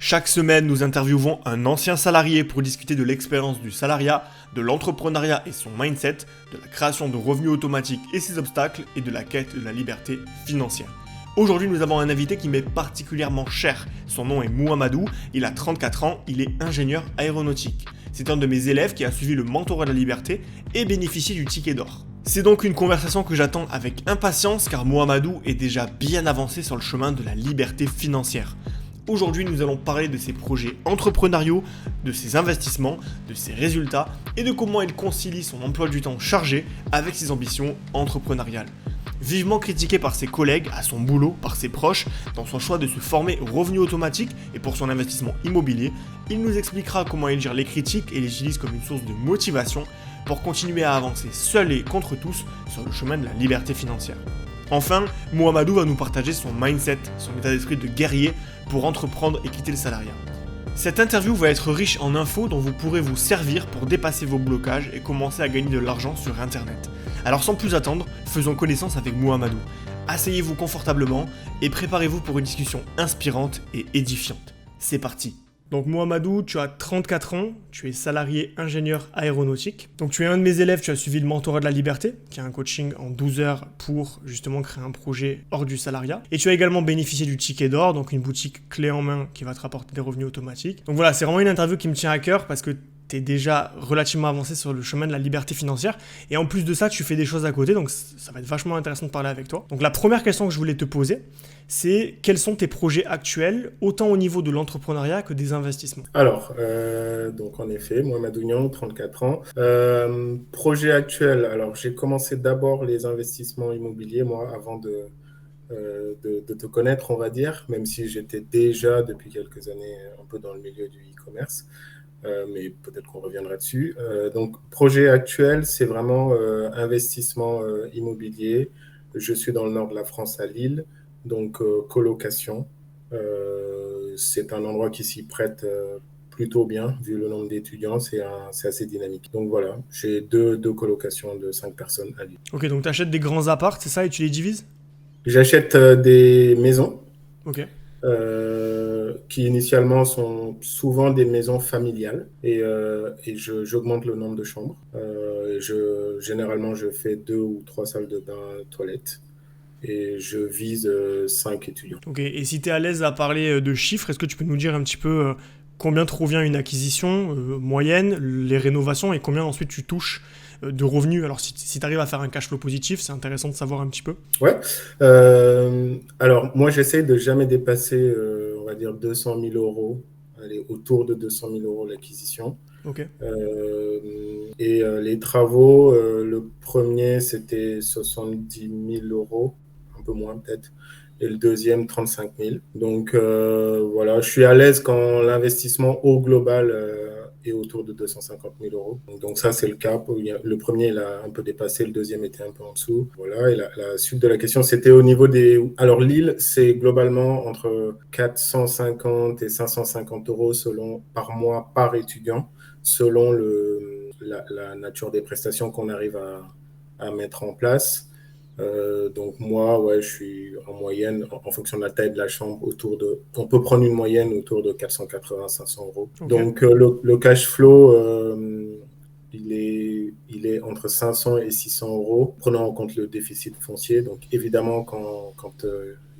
Chaque semaine, nous interviewons un ancien salarié pour discuter de l'expérience du salariat, de l'entrepreneuriat et son mindset, de la création de revenus automatiques et ses obstacles, et de la quête de la liberté financière. Aujourd'hui, nous avons un invité qui m'est particulièrement cher. Son nom est Mouhamadou, il a 34 ans, il est ingénieur aéronautique. C'est un de mes élèves qui a suivi le mentorat de la liberté et bénéficié du ticket d'or. C'est donc une conversation que j'attends avec impatience car Mouhamadou est déjà bien avancé sur le chemin de la liberté financière. Aujourd'hui, nous allons parler de ses projets entrepreneuriaux, de ses investissements, de ses résultats et de comment il concilie son emploi du temps chargé avec ses ambitions entrepreneuriales. Vivement critiqué par ses collègues, à son boulot, par ses proches, dans son choix de se former au revenu automatique et pour son investissement immobilier, il nous expliquera comment il gère les critiques et les utilise comme une source de motivation pour continuer à avancer seul et contre tous sur le chemin de la liberté financière. Enfin, Mouhamadou va nous partager son mindset, son état d'esprit de guerrier pour entreprendre et quitter le salariat. Cette interview va être riche en infos dont vous pourrez vous servir pour dépasser vos blocages et commencer à gagner de l'argent sur internet. Alors sans plus attendre, faisons connaissance avec Mouhamadou. Asseyez-vous confortablement et préparez-vous pour une discussion inspirante et édifiante. C'est parti. Donc Mouhamadou, tu as 34 ans, tu es salarié ingénieur aéronautique. Donc tu es un de mes élèves, tu as suivi le mentorat de la liberté, qui est un coaching en 12 heures pour justement créer un projet hors du salariat. Et tu as également bénéficié du ticket d'or, donc une boutique clé en main qui va te rapporter des revenus automatiques. Donc voilà, c'est vraiment une interview qui me tient à cœur parce que tu es déjà relativement avancé sur le chemin de la liberté financière. Et en plus de ça, tu fais des choses à côté, donc ça va être vachement intéressant de parler avec toi. Donc la première question que je voulais te poser, c'est quels sont tes projets actuels, autant au niveau de l'entrepreneuriat que des investissements? Alors, donc en effet, Mouhamadou Niang, 34 ans. Projet actuel, alors j'ai commencé d'abord les investissements immobiliers, moi, avant de te connaître, on va dire, même si j'étais déjà depuis quelques années un peu dans le milieu du e-commerce, mais peut-être qu'on reviendra dessus. Donc, projet actuel, c'est vraiment investissement immobilier. Je suis dans le nord de la France, à Lille, donc colocation. C'est un endroit qui s'y prête plutôt bien, vu le nombre d'étudiants, c'est assez dynamique. Donc voilà, j'ai deux colocations de 5 personnes à Lille. Ok, donc tu achètes des grands apparts, c'est ça, et tu les divises? J'achète des maisons Ok. qui initialement sont souvent des maisons familiales et j'augmente le nombre de chambres. Généralement, je fais 2 ou 3 salles de bain, toilettes. Et je vise 5 étudiants. Ok, et si tu es à l'aise à parler de chiffres, est-ce que tu peux nous dire un petit peu combien te revient une acquisition moyenne, les rénovations, et combien ensuite tu touches de revenus? Alors si tu arrives à faire un cash flow positif, c'est intéressant de savoir un petit peu. Ouais. Alors, moi, j'essaie de jamais dépasser, on va dire, 200 000 euros. Aller autour de 200 000 euros l'acquisition. Ok. Les travaux, le premier, c'était 70 000 euros, un peu moins peut-être. Et le deuxième, 35 000. Donc voilà, je suis à l'aise quand l'investissement au global est autour de 250 000 euros. Donc ça, c'est le cap. Le premier, il a un peu dépassé, le deuxième était un peu en dessous. Voilà, et la suite de la question, c'était au niveau des... Alors Lille, c'est globalement entre 450 et 550 euros par mois par étudiant, selon la nature des prestations qu'on arrive à mettre en place. Donc moi, ouais, je suis en moyenne, en fonction de la taille de la chambre, on peut prendre une moyenne autour de 480-500 euros. Ok. Donc le cash flow, il est entre 500 et 600 euros, prenant en compte le déficit foncier. Donc évidemment, quand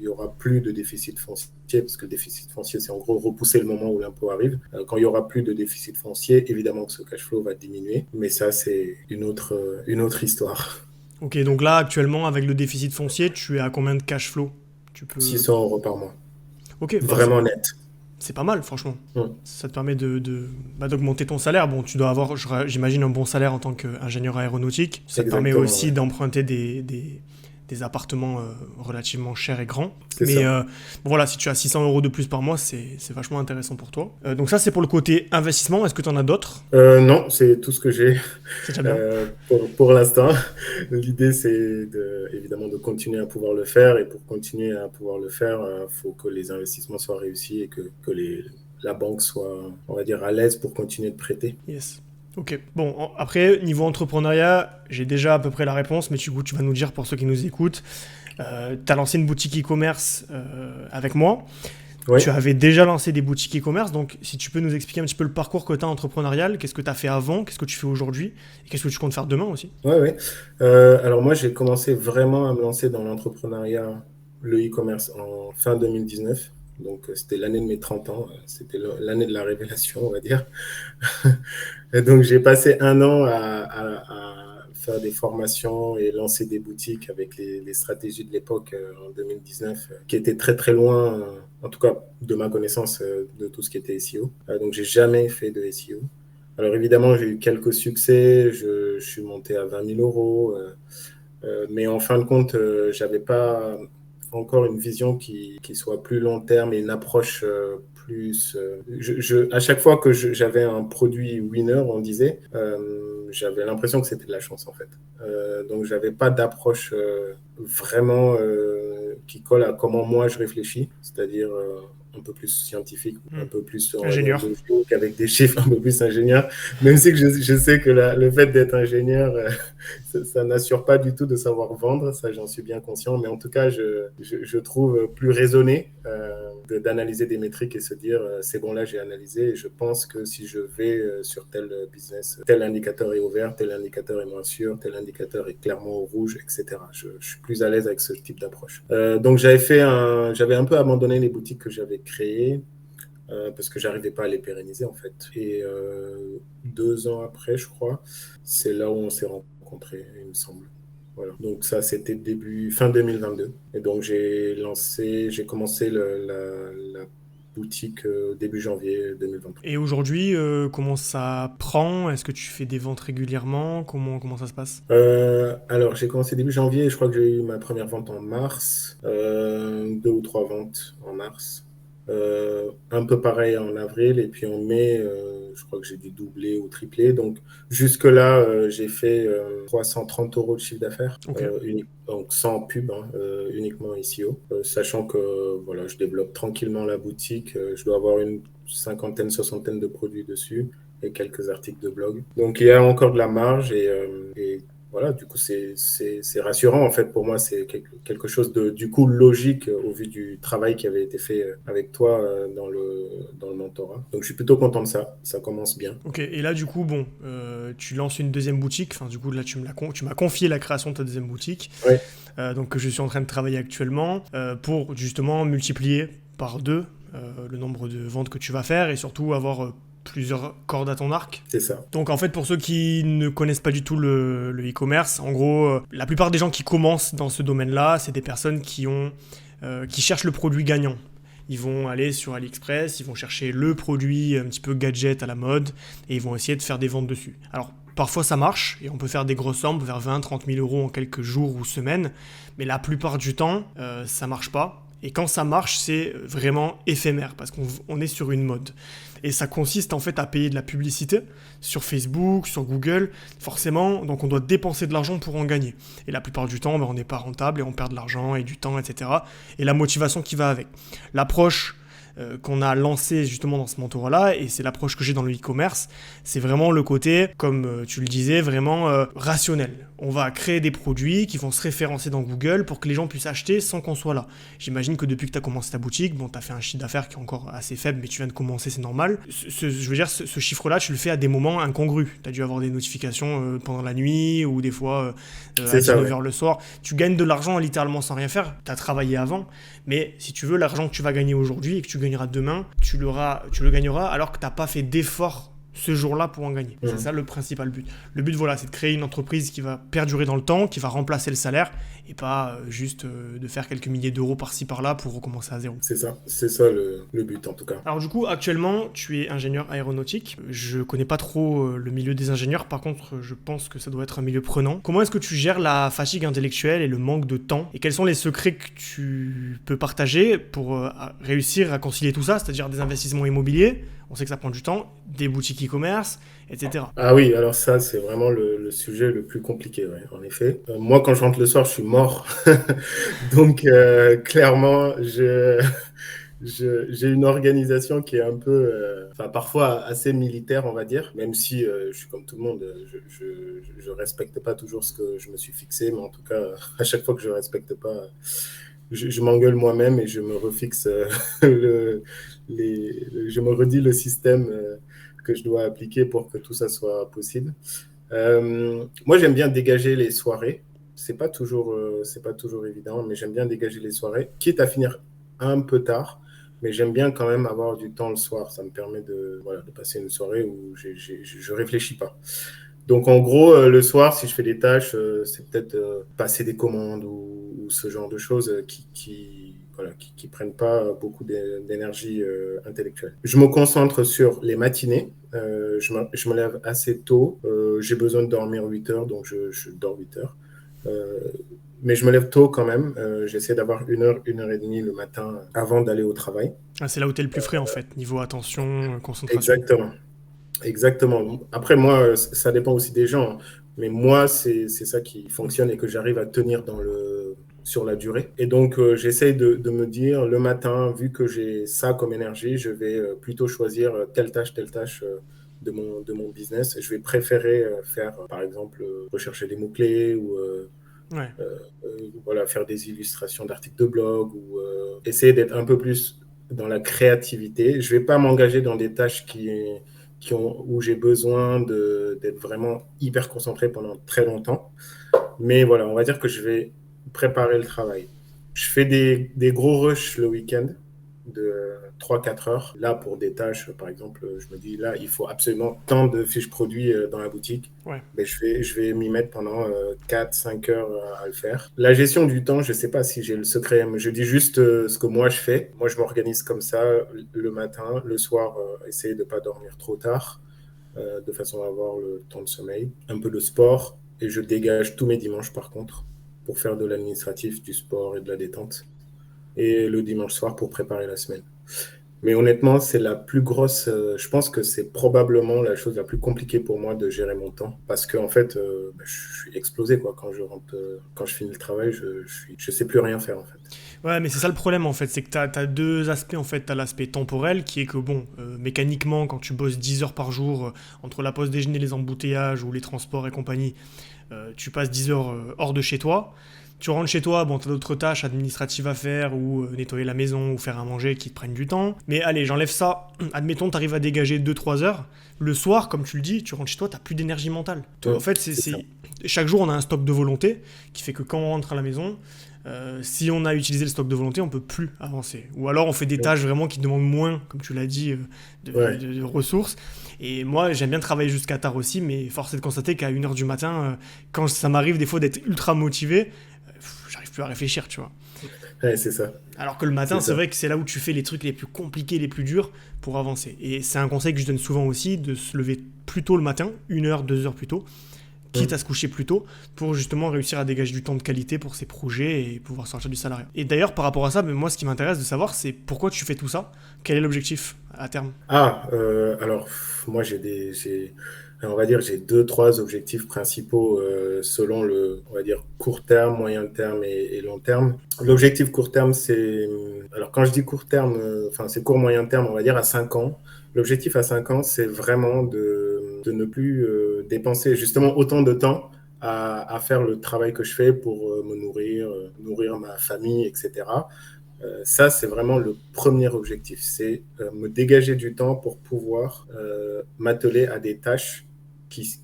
il y aura plus de déficit foncier, parce que le déficit foncier, c'est en gros repousser le moment où l'impôt arrive. Quand il y aura plus de déficit foncier, évidemment que ce cash flow va diminuer. Mais ça, c'est une autre histoire. Ok, donc là actuellement avec le déficit foncier, tu es à combien de cash flow? Tu peux. 600 euros par mois. Ok, bah, Vraiment net. c'est pas mal franchement. Mm. Ça te permet d'augmenter ton salaire. Bon, tu dois avoir, j'imagine, un bon salaire en tant qu'ingénieur aéronautique. Ça te permet Exactement, aussi ouais. d'emprunter des appartements relativement chers et grands. C'est Mais ça. bon, voilà, si tu as 600 euros de plus par mois, c'est vachement intéressant pour toi. Donc ça, c'est pour le côté investissement. Est-ce que tu en as d'autres? Non, c'est tout ce que j'ai C'est déjà bien. pour l'instant. L'idée, c'est évidemment de continuer à pouvoir le faire. Et pour continuer à pouvoir le faire, il faut que les investissements soient réussis et que la banque soit, on va dire, à l'aise pour continuer de prêter. Yes. Ok. Bon, après, niveau entrepreneuriat, j'ai déjà à peu près la réponse, mais du coup, tu vas nous dire pour ceux qui nous écoutent. Tu as lancé une boutique e-commerce avec moi. Oui. Tu avais déjà lancé des boutiques e-commerce, donc si tu peux nous expliquer un petit peu le parcours que tu as entrepreneurial, qu'est-ce que tu as fait avant, qu'est-ce que tu fais aujourd'hui, et qu'est-ce que tu comptes faire demain aussi. Ouais, ouais. Alors moi, j'ai commencé vraiment à me lancer dans l'entrepreneuriat, le e-commerce en fin 2019. Donc, c'était l'année de mes 30 ans. C'était l'année de la révélation, on va dire. Et donc, j'ai passé un an à faire des formations et lancer des boutiques avec les stratégies de l'époque en 2019, qui étaient très, très loin, en tout cas de ma connaissance, de tout ce qui était SEO. Donc, j'ai jamais fait de SEO. Alors évidemment, j'ai eu quelques succès, je suis monté à 20 000 euros, mais en fin de compte, j'avais pas encore une vision qui soit plus long terme et une approche plus. À chaque fois que j'avais un produit winner, on disait, j'avais l'impression que c'était de la chance en fait. Donc j'avais pas d'approche vraiment qui colle à comment moi je réfléchis, c'est-à-dire un peu plus scientifique, un peu plus, on va dire, Ingénieur. logique, avec des chiffres un peu plus ingénieur. Même si que je sais que le fait d'être ingénieur, ça n'assure pas du tout de savoir vendre, ça j'en suis bien conscient, mais en tout cas, je trouve plus raisonné d'analyser des métriques et se dire, c'est bon, là j'ai analysé et je pense que si je vais sur tel business, tel indicateur est ouvert, tel indicateur est moins sûr, tel indicateur est clairement au rouge, etc. Je suis plus à l'aise avec ce type d'approche. Donc j'avais un peu abandonné les boutiques que j'avais créées parce que j'arrivais pas à les pérenniser en fait. Et 2 ans après, je crois, c'est là où on s'est rencontrés, il me semble. Voilà. Donc ça, c'était fin 2022. Et donc j'ai commencé la boutique début janvier 2023. Et aujourd'hui, comment ça prend? Est-ce que tu fais des ventes régulièrement? Comment ça se passe? Alors, j'ai commencé début janvier et je crois que j'ai eu ma première vente en mars, 2 ou 3 ventes en mars. Un peu pareil en avril et puis en mai, je crois que j'ai dû doubler ou tripler. Donc jusque-là, j'ai fait 330 euros de chiffre d'affaires, Ok. donc sans pub, hein, uniquement SEO, sachant que voilà, je développe tranquillement la boutique. Je dois avoir une cinquantaine, soixantaine de produits dessus et quelques articles de blog. Donc il y a encore de la marge et voilà, du coup, c'est rassurant. En fait, pour moi, c'est quelque chose de, du coup, logique au vu du travail qui avait été fait avec toi dans le mentorat. Donc, je suis plutôt content de ça. Ça commence bien. Ok, et là du coup, bon, tu lances une deuxième boutique, enfin du coup là tu m'as confié la création de ta deuxième boutique, Oui, donc que je suis en train de travailler actuellement, pour justement multiplier par deux le nombre de ventes que tu vas faire et surtout avoir plusieurs cordes à ton arc. c'est ça. Donc en fait, pour ceux qui ne connaissent pas du tout le e-commerce, en gros, la plupart des gens qui commencent dans ce domaine-là, c'est des personnes qui cherchent le produit gagnant. Ils vont aller sur AliExpress, ils vont chercher le produit un petit peu gadget à la mode et ils vont essayer de faire des ventes dessus. Alors parfois ça marche et on peut faire des grosses sommes, vers 20-30 000 euros en quelques jours ou semaines, mais la plupart du temps ça marche pas. Et quand ça marche, c'est vraiment éphémère parce qu'on est sur une mode. Et ça consiste en fait à payer de la publicité sur Facebook, sur Google, forcément, donc on doit dépenser de l'argent pour en gagner. Et la plupart du temps, on n'est pas rentable et on perd de l'argent et du temps, etc. Et la motivation qui va avec. L'approche qu'on a lancée justement dans ce mentorat-là, et c'est l'approche que j'ai dans le e-commerce, c'est vraiment le côté, comme tu le disais, vraiment rationnel. On va créer des produits qui vont se référencer dans Google pour que les gens puissent acheter sans qu'on soit là. J'imagine que depuis que tu as commencé ta boutique, bon, tu as fait un chiffre d'affaires qui est encore assez faible, mais tu viens de commencer, c'est normal. Je veux dire, ce chiffre-là, tu le fais à des moments incongrus. Tu as dû avoir des notifications pendant la nuit ou des fois à C'est ça, 19 ouais. h le soir. Tu gagnes de l'argent littéralement sans rien faire. Tu as travaillé avant, mais si tu veux, l'argent que tu vas gagner aujourd'hui et que tu gagneras demain, tu le gagneras alors que tu n'as pas fait d'effort ce jour-là pour en gagner. C'est ça le principal but. Le but, voilà, c'est de créer une entreprise qui va perdurer dans le temps, qui va remplacer le salaire, et pas juste de faire quelques milliers d'euros par-ci par-là pour recommencer à zéro. C'est ça le but en tout cas. Alors du coup, actuellement, tu es ingénieur aéronautique. Je connais pas trop le milieu des ingénieurs, par contre, je pense que ça doit être un milieu prenant. Comment est-ce que tu gères la fatigue intellectuelle et le manque de temps? Et quels sont les secrets que tu peux partager pour réussir à concilier tout ça, c'est-à-dire des investissements immobiliers, on sait que ça prend du temps, des boutiques e-commerce, etc. Ah oui, alors ça, c'est vraiment le sujet le plus compliqué, ouais, en effet. Moi, quand je rentre le soir, je suis mort. Donc, clairement, j'ai une organisation qui est un peu, enfin, parfois assez militaire, on va dire, même si je suis comme tout le monde, je respecte pas toujours ce que je me suis fixé, mais en tout cas, à chaque fois que je respecte pas, je m'engueule moi-même et je me refixe le, je me redis le système que je dois appliquer pour que tout ça soit possible. Moi, j'aime bien dégager les soirées. C'est pas toujours évident, mais j'aime bien dégager les soirées, quitte à finir un peu tard. Mais j'aime bien quand même avoir du temps le soir. Ça me permet de, voilà, de passer une soirée où je réfléchis pas. Donc, en gros, le soir, si je fais des tâches, c'est peut-être passer des commandes ou ce genre de choses voilà, qui prennent pas beaucoup d'énergie intellectuelle. Je me concentre sur les matinées. Je me lève assez tôt. J'ai besoin de dormir 8 heures, donc je dors 8 heures. Euh, mais je me lève tôt quand même. J'essaie d'avoir une heure et demie le matin avant d'aller au travail. Ah, c'est là où t'es le plus frais en fait, niveau attention, concentration. Exactement. Exactement. Après, moi, ça dépend aussi des gens. Mais moi, c'est ça qui fonctionne et que j'arrive à tenir sur la durée. Et donc, j'essaye de me dire, le matin, vu que j'ai ça comme énergie, je vais plutôt choisir telle tâche de mon business. Je vais préférer faire, par exemple, rechercher des mots-clés ou Ouais. voilà, faire des illustrations d'articles de blog ou essayer d'être un peu plus dans la créativité. Je ne vais pas m'engager dans des tâches où j'ai besoin d'être vraiment hyper concentré pendant très longtemps. Mais voilà, on va dire que je vais préparer le travail. Je fais des gros rushs le week-end de 3 4 heures. Là, pour des tâches, par exemple, je me dis, là, il faut absolument tant de fiches produits dans la boutique. Ouais. Mais je vais m'y mettre pendant 4 5 heures à le faire. La gestion du temps, je ne sais pas si j'ai le secret. Je dis juste ce que moi je fais. Moi, je m'organise comme ça le matin, le soir, essayer de ne pas dormir trop tard, de façon à avoir le temps de sommeil. Un peu de sport. Et je dégage tous mes dimanches, par contre, pour faire de l'administratif, du sport et de la détente. Et le dimanche soir pour préparer la semaine. Mais honnêtement, c'est la plus grosse. Je pense que c'est probablement la chose la plus compliquée pour moi de gérer mon temps. Parce qu'en fait, je suis explosé, quoi. Quand je rentre, quand je finis le travail, je sais plus rien faire, en fait. Ouais, mais c'est ça le problème en fait, c'est que t'as deux aspects en fait. T'as l'aspect temporel qui est que bon, mécaniquement, quand tu bosses 10 heures par jour, entre la pause déjeuner, les embouteillages ou les transports et compagnie, tu passes 10 heures hors de chez toi. Tu rentres chez toi, bon, t'as d'autres tâches administratives à faire, ou nettoyer la maison, ou faire à manger qui te prennent du temps. Mais allez, j'enlève ça. Admettons, t'arrives à dégager 2 3 heures. Le soir, comme tu le dis, tu rentres chez toi, t'as plus d'énergie mentale. En fait, C'est ça. chaque jour, on a un stock de volonté qui fait que quand on rentre à la maison, si on a utilisé le stock de volonté, on peut plus avancer. Ou alors on fait des tâches vraiment qui demandent moins, comme tu l'as dit, Ouais. de ressources. Et moi, j'aime bien travailler jusqu'à tard aussi, mais force est de constater qu'à 1h du matin, quand ça m'arrive des fois d'être ultra motivé, j'arrive plus à réfléchir, tu vois. Ouais, c'est ça. Alors que le matin, C'est c'est ça. vrai que c'est là où tu fais les trucs les plus compliqués, les plus durs pour avancer. Et c'est un conseil que je donne souvent aussi, de se lever plus tôt le matin, 1 heure, 2 heures plus tôt, quitte à se coucher plus tôt, pour justement réussir à dégager du temps de qualité pour ses projets et pouvoir sortir du salariat. Et d'ailleurs, par rapport à ça, mais moi, ce qui m'intéresse de savoir, c'est pourquoi tu fais tout ça. Quel est l'objectif à terme? Ah, alors, moi, on va dire, j'ai deux, trois objectifs principaux selon on va dire, court terme, moyen terme et long terme. L'objectif court terme, alors quand je dis court terme, enfin, c'est court, moyen terme, on va dire à 5 ans. L'objectif à 5 ans, c'est vraiment de ne plus dépenser justement autant de temps à faire le travail que je fais pour me nourrir, nourrir ma famille, etc. Ça, c'est vraiment le premier objectif, c'est me dégager du temps pour pouvoir m'atteler à des tâches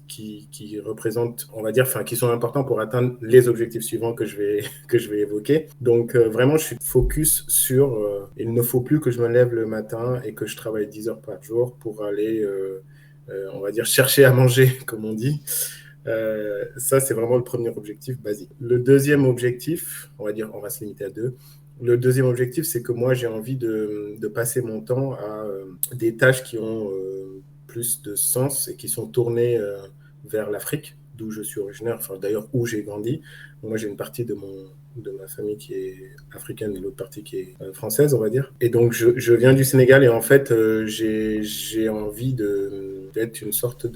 qui représentent, on va dire, enfin, qui sont importants pour atteindre les objectifs suivants que je vais évoquer. Donc, vraiment, je suis focus sur, il ne faut plus que je me lève le matin et que je travaille 10 heures par jour pour aller, on va dire, chercher à manger, comme on dit. Ça, c'est vraiment le premier objectif basique. Le deuxième objectif, on va dire, on va se limiter à deux. Le deuxième objectif, c'est que moi, j'ai envie de passer mon temps à des tâches qui ont plus de sens et qui sont tournées vers l'Afrique, d'où je suis originaire, enfin d'ailleurs où j'ai grandi. Moi, j'ai une partie de ma famille qui est africaine et l'autre partie qui est française, on va dire. Et donc, je viens du Sénégal et en fait, j'ai envie d'être une sorte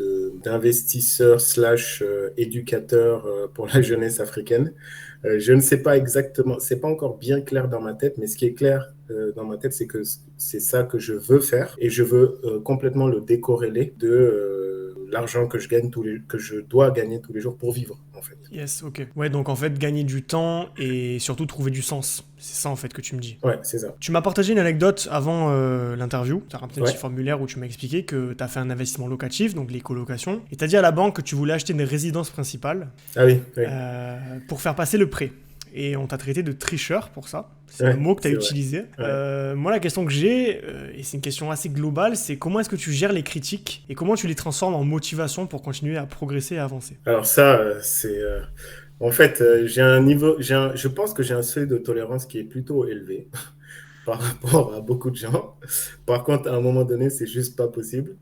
d'investisseur slash éducateur pour la jeunesse africaine. Je ne sais pas exactement, c'est pas encore bien clair dans ma tête, mais ce qui est clair dans ma tête, c'est que c'est ça que je veux faire et je veux complètement le décorréler l'argent que que je dois gagner tous les jours pour vivre, en fait. Yes, ok. Ouais, donc en fait, gagner du temps et surtout trouver du sens. C'est ça en fait que tu me dis. Ouais, c'est ça. Tu m'as partagé une anecdote avant l'interview. Tu as rempli un petit Ouais. formulaire où tu m'as expliqué que tu as fait un investissement locatif, donc les colocations. Et tu as dit à la banque que tu voulais acheter une résidence principale Ah oui, oui. pour faire passer le prêt. Et on t'a traité de tricheur pour ça. C'est le Ouais, mot que tu as c'est vrai. utilisé. Ouais. Moi, la question que j'ai, et c'est une question assez globale, c'est comment est-ce que tu gères les critiques et comment tu les transformes en motivation pour continuer à progresser et à avancer. Alors ça, c'est... En fait, j'ai un niveau... je pense que j'ai un seuil de tolérance qui est plutôt élevé par rapport à beaucoup de gens. Par contre, à un moment donné, c'est juste pas possible.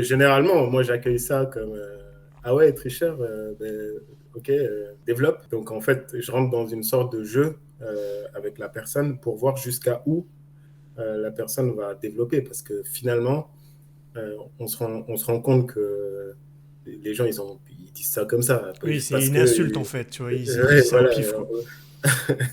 Généralement, moi, j'accueille ça comme ah ouais, tricheur, ok, développe. Donc, en fait, je rentre dans une sorte de jeu avec la personne pour voir jusqu'à où la personne va développer. Parce que finalement, on se rend compte que les gens, ils disent ça comme ça, Oui, c'est parce une que... insulte en fait, tu vois, ils Ouais, disent ça au voilà. pif, quoi.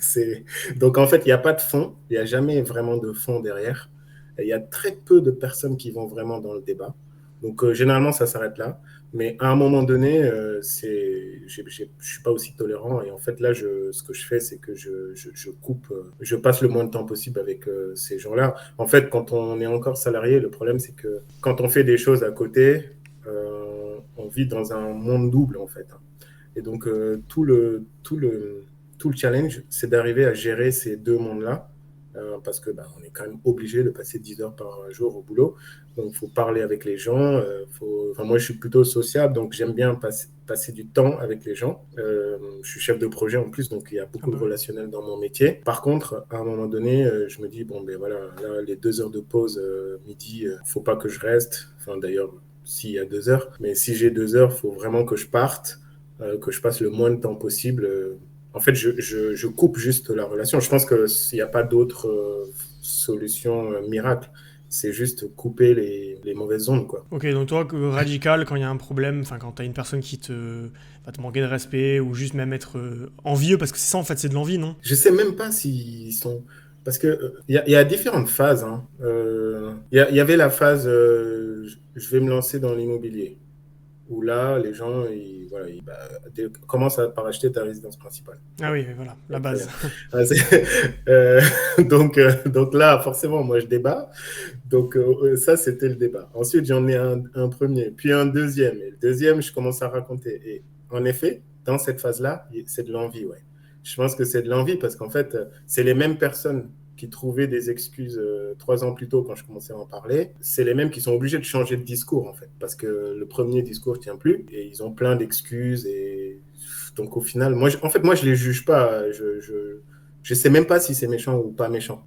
C'est... Donc, en fait, il n'y a pas de fond. Il n'y a jamais vraiment de fond derrière. Il y a très peu de personnes qui vont vraiment dans le débat. Donc, généralement, ça s'arrête là. Mais à un moment donné, je ne suis pas aussi tolérant. Et en fait, là, ce que je fais, c'est que je coupe, je passe le moins de temps possible avec ces gens-là. En fait, quand on est encore salarié, le problème, c'est que quand on fait des choses à côté, on vit dans un monde double, en fait. Et donc, tout le challenge, c'est d'arriver à gérer ces deux mondes-là, parce que on est quand même obligé de passer 10 heures par jour au boulot. Donc, il faut parler avec les gens. Enfin, moi, je suis plutôt sociable, donc j'aime bien passer du temps avec les gens. Je suis chef de projet en plus, donc il y a Ah beaucoup de bah oui. relationnel dans mon métier. Par contre, à un moment donné, je me dis, bon, ben voilà, là, les 2 heures de pause midi, faut pas que je reste. Enfin, d'ailleurs, s'il y a 2 heures, mais si j'ai 2 heures, il faut vraiment que je parte, que je passe le moins de temps possible. En fait, je coupe juste la relation. Je pense qu'il n'y a pas d'autre solution miracle. C'est juste couper les mauvaises ondes, quoi. Ok, donc toi, radical, quand il y a un problème, enfin quand t'as une personne qui va te manquer de respect ou juste même être envieux, parce que c'est ça en fait, c'est de l'envie, non? Je sais même pas s'ils sont... Parce que y a différentes phases. Hein. Y avait la phase je vais me lancer dans l'immobilier, où là, les gens voilà, commencent par acheter ta résidence principale. Ah Bon, oui, voilà, la très bien. base. Donc là, forcément, moi, je débat. Donc ça, c'était le débat. Ensuite, j'en ai un premier, puis un deuxième. Et le deuxième, je commence à raconter. Et en effet, dans cette phase-là, c'est de l'envie, ouais. Je pense que c'est de l'envie parce qu'en fait, c'est les mêmes personnes qui trouvaient des excuses 3 ans plus tôt quand je commençais à en parler. C'est les mêmes qui sont obligés de changer de discours, en fait, parce que le premier discours ne tient plus et ils ont plein d'excuses. Et donc au final, moi, moi, je les juge pas. Je sais même pas si c'est méchant ou pas méchant.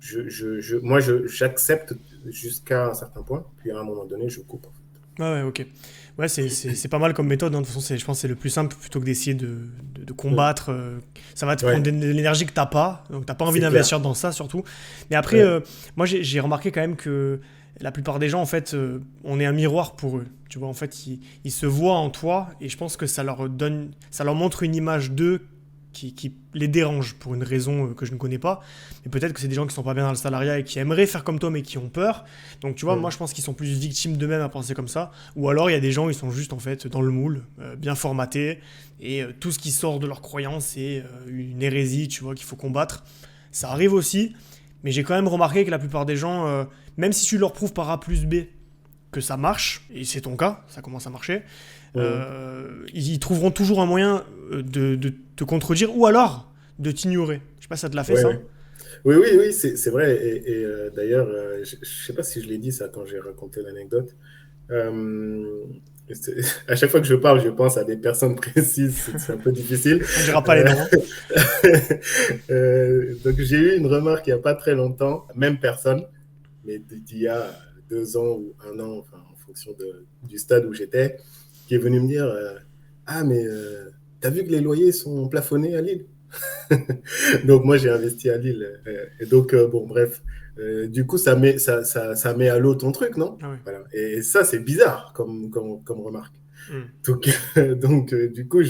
Moi, j'accepte jusqu'à un certain point, puis à un moment donné, je coupe. En fait. Ouais, ouais, ok. Ouais, c'est pas mal comme méthode, hein. De toute façon, je pense que c'est le plus simple plutôt que d'essayer de combattre. Ça va te prendre Ouais, de l'énergie que t'as pas, donc t'as pas envie c'est clair. d'investir dans ça surtout. Mais après, Ouais. moi j'ai remarqué quand même que la plupart des gens, en fait, on est un miroir pour eux. Tu vois, en fait, ils se voient en toi et je pense que ça leur montre une image d'eux qui les dérange pour une raison que je ne connais pas. Mais peut-être que c'est des gens qui sont pas bien dans le salariat et qui aimeraient faire comme toi mais qui ont peur. Donc tu vois, moi je pense qu'ils sont plus victimes d'eux-mêmes à penser comme ça. Ou alors il y a des gens, ils sont juste en fait dans le moule, bien formatés, et tout ce qui sort de leur croyance c'est une hérésie, tu vois, qu'il faut combattre. Ça arrive aussi, mais j'ai quand même remarqué que la plupart des gens, même si tu leur prouves par A plus B que ça marche, et c'est ton cas, ça commence à marcher, Mhm. ils trouveront toujours un moyen de te contredire ou alors de t'ignorer. Je sais pas si ça te l'a fait Ouais, ça. ouais. Oui, oui, oui, c'est vrai. Et d'ailleurs, je ne sais pas si je l'ai dit ça quand j'ai raconté l'anecdote. Euh, à chaque fois que je parle, je pense à des personnes précises. C'est un peu difficile. On dira pas les Euh, noms, hein. donc, j'ai eu une remarque il n'y a pas très longtemps, même personne, mais d'il y a 2 ans ou un an, enfin, en fonction du stade où j'étais, qui est venu me dire ah, mais t'as vu que les loyers sont plafonnés à Lille? Donc moi j'ai investi à Lille. Et donc bon bref, du coup ça met à l'eau ton truc, non? Ah ouais. Voilà. Et ça c'est bizarre comme remarque. Hmm. Donc, du coup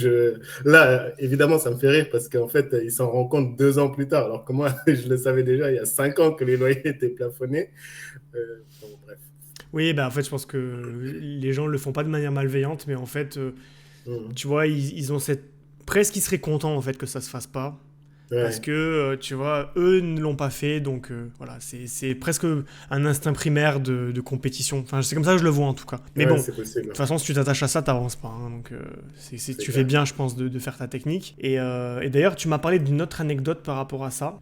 là évidemment ça me fait rire parce qu'en fait il s'en rend compte 2 ans plus tard, alors que moi je le savais déjà il y a 5 ans que les loyers étaient plafonnés. Bon bref. Oui, bah en fait, je pense que les gens le font pas de manière malveillante, mais en fait, Mhm. tu vois, ils ont cette. Presque, ils seraient contents en fait que ça se fasse pas. Parce Ouais, que, tu vois, eux ne l'ont pas fait, donc voilà, c'est presque un instinct primaire de compétition. Enfin, c'est comme ça que je le vois en tout cas. Mais bon, ouais, de c'est toute possible, façon, si tu t'attaches à ça, t'avances pas. Hein, donc, c'est tu fais clair. bien, je pense, de faire ta technique. Et d'ailleurs, tu m'as parlé d'une autre anecdote par rapport à ça.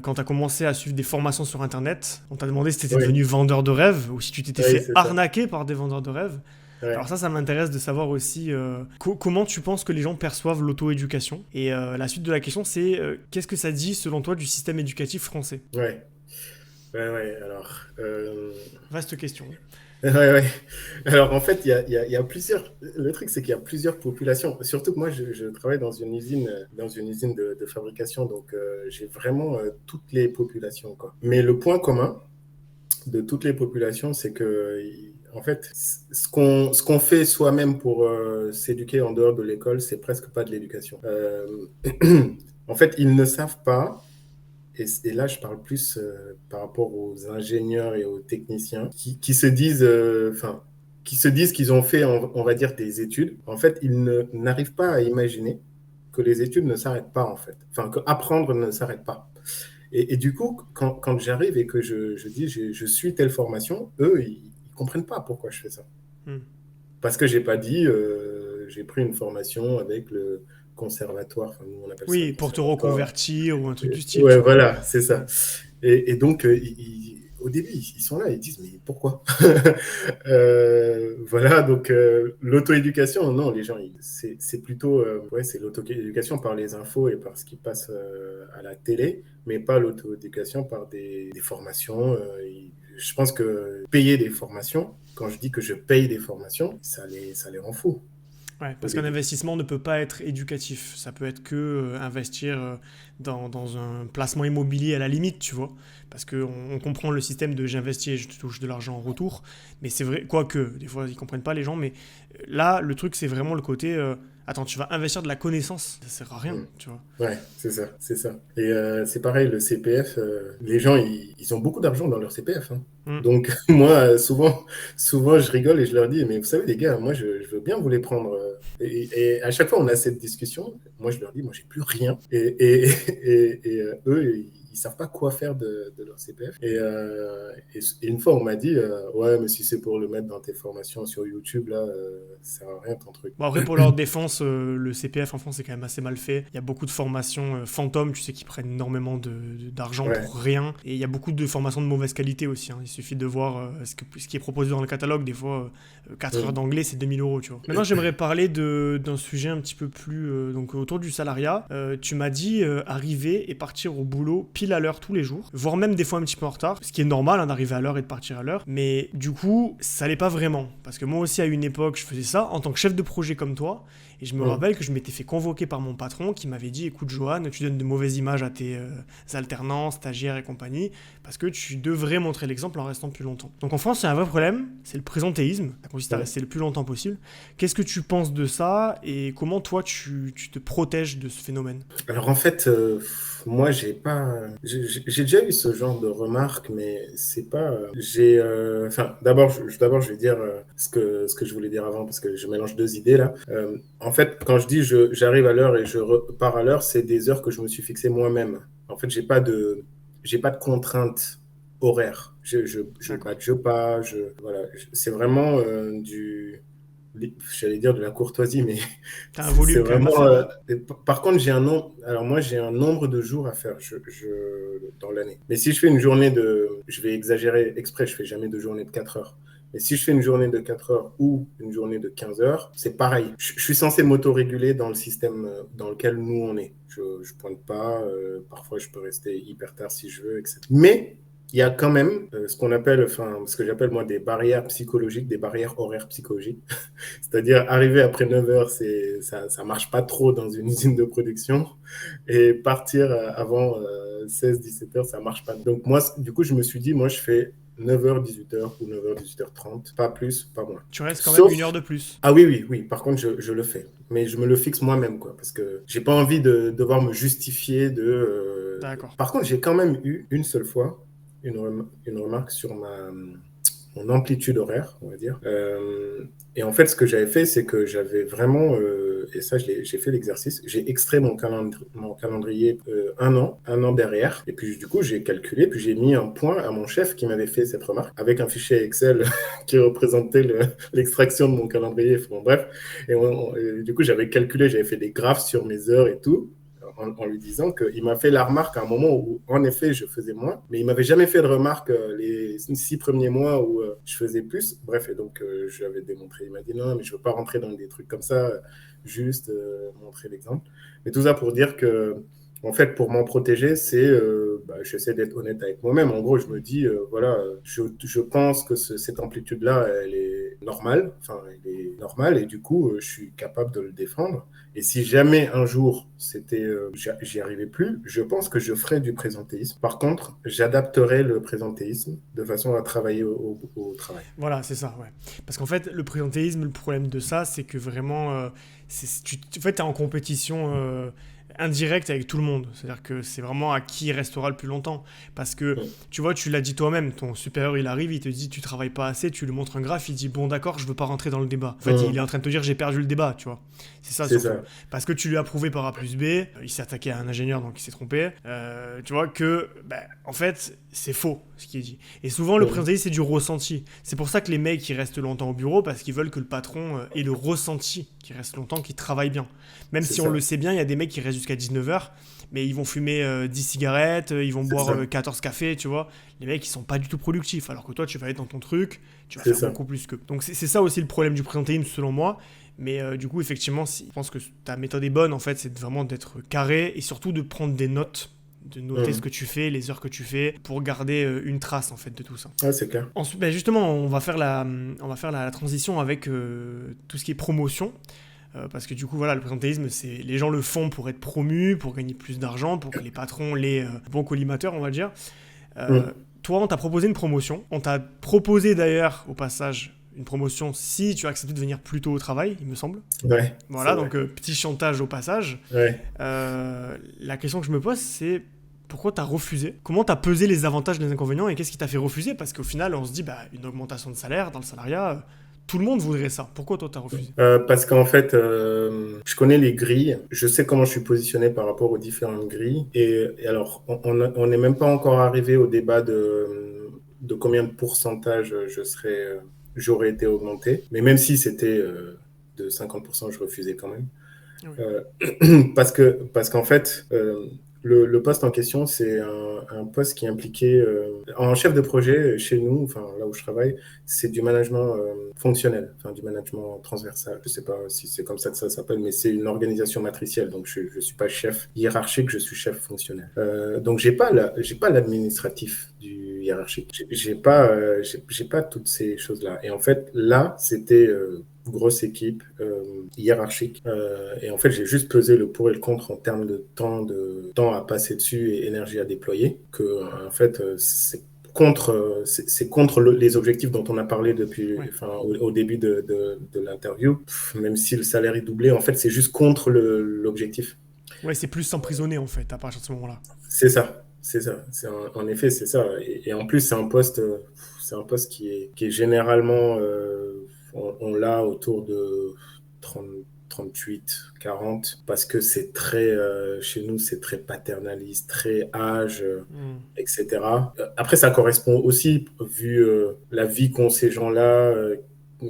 Quand tu as commencé à suivre des formations sur Internet, on t'a demandé si tu étais Oui, devenu vendeur de rêve ou si tu t'étais oui, fait c'est ça. arnaquer par des vendeurs de rêve. Alors Ouais. ça m'intéresse de savoir aussi comment tu penses que les gens perçoivent l'auto-éducation. Et la suite de la question, c'est qu'est-ce que ça dit selon toi du système éducatif français? Ouais, ouais, ouais. Alors, Vaste question. ouais, ouais. Alors, en fait, il y a plusieurs. Le truc, c'est qu'il y a plusieurs populations. Surtout que moi, je travaille dans une usine de fabrication, donc j'ai vraiment toutes les populations, quoi. Mais le point commun de toutes les populations, c'est que, en fait, ce qu'on fait soi-même pour s'éduquer en dehors de l'école, c'est presque pas de l'éducation. En fait, ils ne savent pas. Et là, je parle plus par rapport aux ingénieurs et aux techniciens qui se disent, enfin, qui se disent qu'ils ont fait, on va dire, des études. En fait, n'arrivent pas à imaginer que les études ne s'arrêtent pas, en fait. Enfin, que apprendre ne s'arrête pas. Et du coup, quand j'arrive et que je dis je suis telle formation, eux, ils comprennent pas pourquoi je fais ça. Hmm. Parce que j'ai pas dit, j'ai pris une formation avec le conservatoire, enfin, nous on appelle ça le Oui, pour te conservatoire. reconvertir ou un truc du style, Ouais, tu vois. voilà, c'est Hmm. ça. Et donc, au début, ils sont là, ils disent, mais pourquoi? Voilà, donc l'auto-éducation, non, les gens, c'est plutôt, ouais, c'est l'auto-éducation par les infos et par ce qui passe à la télé, mais pas l'auto-éducation par des formations. Je pense que payer des formations, quand je dis que je paye des formations, ça les rend fous Ouais, au parce qu'un début. investissement ne peut pas être éducatif. Ça peut être que investir dans un placement immobilier à la limite, tu vois. Parce qu'on on comprend le système de j'investis et je touche de l'argent en retour. Mais c'est vrai, quoique, des fois ils comprennent pas les gens, mais là, le truc, c'est vraiment le côté attends, tu vas investir de la connaissance, ça sert à rien, Mm. tu vois. Ouais, c'est ça, c'est ça. Et c'est pareil, le CPF, les gens, ils ont beaucoup d'argent dans leur CPF, hein. Hmm. Donc, moi, souvent, je rigole et je leur dis, mais vous savez, les gars, moi, je veux bien vous les prendre. Et à chaque fois, on a cette discussion. Moi, je leur dis, moi, j'ai plus rien. Eux, ils savent pas quoi faire de leur CPF. Et une fois, on m'a dit, ouais, mais si c'est pour le mettre dans tes formations sur YouTube, là, ça sert à rien ton truc. Bon, après, pour leur défense, le CPF en France est quand même assez mal fait. Il y a beaucoup de formations fantômes, tu sais, qui prennent énormément d'argent Ouais. pour rien. Et il y a beaucoup de formations de mauvaise qualité aussi. Hein. Il suffit de voir ce qui est proposé dans le catalogue. Des fois, 4 heures Mm. d'anglais, c'est 2 000 euros, tu vois. Maintenant, j'aimerais parler d'un sujet un petit peu plus donc autour du salariat. Tu m'as dit arriver et partir au boulot pile à l'heure tous les jours, voire même des fois un petit peu en retard, ce qui est normal hein, d'arriver à l'heure et de partir à l'heure. Mais du coup, ça l'est pas vraiment. Parce que moi aussi, à une époque, je faisais ça en tant que chef de projet comme toi. Et je me Mm. rappelle que je m'étais fait convoquer par mon patron qui m'avait dit écoute, Johan, tu donnes de mauvaises images à tes alternants, stagiaires et compagnie, parce que tu devrais montrer l'exemple en restant plus longtemps. Donc en France, il y a un vrai problème, c'est le présentéisme. Ça consiste à Mm. rester le plus longtemps possible. Qu'est-ce que tu penses de ça et comment toi tu te protèges de ce phénomène? Alors en fait, moi j'ai pas, j'ai déjà eu ce genre de remarques, mais c'est pas, enfin d'abord je vais dire ce que je voulais dire avant parce que je mélange deux idées là. En fait, quand je dis j'arrive à l'heure et je repars à l'heure, c'est des heures que je me suis fixé moi-même. En fait, j'ai pas de contraintes horaires. D'accord. Je pas, voilà, c'est vraiment j'allais dire de la courtoisie, mais T'as un c'est volume quand même à vraiment. faire. Par contre, j'ai un nombre. Alors moi, j'ai un nombre de jours à faire dans l'année. Mais si je fais une journée de, je vais exagérer exprès, je fais jamais de journée de 4 heures. Mais si je fais une journée de 4 heures ou une journée de 15 heures, c'est pareil. Je suis censé m'autoréguler dans le système dans lequel nous on est. Je pointe pas. Parfois, je peux rester hyper tard si je veux, etc. Mais il y a quand même ce qu'on appelle, enfin, ce que j'appelle moi des barrières psychologiques, des barrières horaires psychologiques. C'est-à-dire, arriver après 9 heures, ça marche pas trop dans une usine de production. Et partir avant 16-17 heures, ça marche pas. Donc, moi, du coup, je me suis dit, moi, je fais 9h, 18h ou 9h, 18h30. Pas plus, pas moins. Tu restes quand même Sauf. 1 heure de plus. Ah oui, oui, oui. Par contre, je le fais. Mais je me le fixe moi-même, quoi. Parce que j'ai pas envie de devoir me justifier de. D'accord. Par contre, j'ai quand même eu une seule fois une remarque sur mon amplitude horaire, on va dire. Et en fait, ce que j'avais fait, c'est que j'avais vraiment, et ça, j'ai fait l'exercice, j'ai extrait mon calendrier un an derrière. Et puis, du coup, j'ai calculé, puis j'ai mis un point à mon chef qui m'avait fait cette remarque avec un fichier Excel qui représentait l'extraction de mon calendrier. Bon, bref. Et du coup, j'avais calculé, j'avais fait des graphes sur mes heures et tout en lui disant qu'il m'a fait la remarque à un moment où, en effet, je faisais moins, mais il m'avait jamais fait de remarque les 6 premiers mois où je faisais plus. Bref, et donc, je lui avais démontré. Il m'a dit non, mais je veux pas rentrer dans des trucs comme ça, juste montrer l'exemple. Mais tout ça pour dire que, en fait, pour m'en protéger, j'essaie d'être honnête avec moi-même. En gros, je me dis, voilà, je pense que cette amplitude-là, elle est normale. Enfin, elle est normale et du coup, je suis capable de le défendre. Et si jamais un jour j'y arrivais plus, je pense que je ferais du présentéisme. Par contre, j'adapterais le présentéisme de façon à travailler au travail. Voilà, c'est ça, ouais. Parce qu'en fait, le présentéisme, le problème de ça, c'est que vraiment, en fait, t'es en compétition indirecte avec tout le monde. C'est-à-dire que c'est vraiment à qui restera le plus longtemps. Parce que, tu vois, tu l'as dit toi-même, ton supérieur, il arrive, il te dit, tu travailles pas assez, tu lui montres un graphe, il dit, bon, d'accord, je veux pas rentrer dans le débat. En fait, il est en train de te dire, j'ai perdu le débat, tu vois. C'est ça, C'est surtout. ça. Parce que tu lui as prouvé par A plus B, il s'est attaqué à un ingénieur, donc il s'est trompé. Tu vois que, en fait, c'est faux, ce qui est dit. Et souvent, le présentéisme, c'est du ressenti. C'est pour ça que les mecs, ils restent longtemps au bureau, parce qu'ils veulent que le patron ait le ressenti, qu'il reste longtemps, qu'il travaille bien. Même C'est si on ça. le sait bien, il y a des mecs qui restent jusqu'à 19h, mais ils vont fumer 10 cigarettes, ils vont C'est boire ça. 14 cafés, tu vois. Les mecs, ils sont pas du tout productifs, alors que toi, tu vas être dans ton truc, tu vas C'est faire ça. beaucoup plus qu'eux. Donc c'est ça aussi le problème du présentéisme, selon moi. Mais du coup, effectivement, je pense que ta méthode est bonne, en fait, c'est vraiment d'être carré et surtout de prendre des notes, de noter ce que tu fais, les heures que tu fais, pour garder une trace, en fait, de tout ça. Ah, c'est clair. Ensuite, justement, on va faire la transition avec tout ce qui est promotion. Parce que du coup, voilà, le présentéisme, les gens le font pour être promus, pour gagner plus d'argent, pour que les patrons, les bons collimateurs, on va dire. Euh, Toi, on t'a proposé une promotion. On t'a proposé d'ailleurs, au passage, une promotion si tu as accepté de venir plus tôt au travail, il me semble. Ouais, c'est Voilà, vrai. donc petit chantage au passage. Ouais. La question que je me pose, c'est pourquoi t'as refusé? Comment t'as pesé les avantages et les inconvénients et qu'est-ce qui t'a fait refuser? Parce qu'au final, on se dit, une augmentation de salaire dans le salariat, tout le monde voudrait ça. Pourquoi toi t'as refusé? Parce qu'en fait, je connais les grilles, je sais comment je suis positionné par rapport aux différentes grilles. Et alors, on n'est même pas encore arrivé au débat de combien de pourcentage j'aurais été augmenté. Mais même si c'était de 50%, je refusais quand même. Oui. Parce qu'en fait, le poste en question, c'est un poste qui impliquait, en chef de projet chez nous, enfin là où je travaille, c'est du management fonctionnel, enfin du management transversal. Je sais pas si c'est comme ça que ça s'appelle, mais c'est une organisation matricielle. Donc je suis pas chef hiérarchique, je suis chef fonctionnel. Donc j'ai pas l'administratif du hiérarchique. J'ai pas toutes ces choses-là. Et en fait là, c'était grosse équipe hiérarchique. Et en fait, j'ai juste pesé le pour et le contre en termes de temps à passer dessus et énergie à déployer. Que en fait, c'est contre les objectifs dont on a parlé depuis, Ouais. enfin, au début de l'interview. Même si le salaire est doublé, en fait, c'est juste contre l'objectif. Ouais, c'est plus s'emprisonner en fait à partir de ce moment-là. C'est ça. C'est ça. En effet, c'est ça. Et en plus, c'est un poste qui est généralement, on l'a autour de 30, 38, 40, parce que c'est très, chez nous, c'est très paternaliste, très âge, etc. Après, ça correspond aussi, vu la vie qu'ont ces gens-là,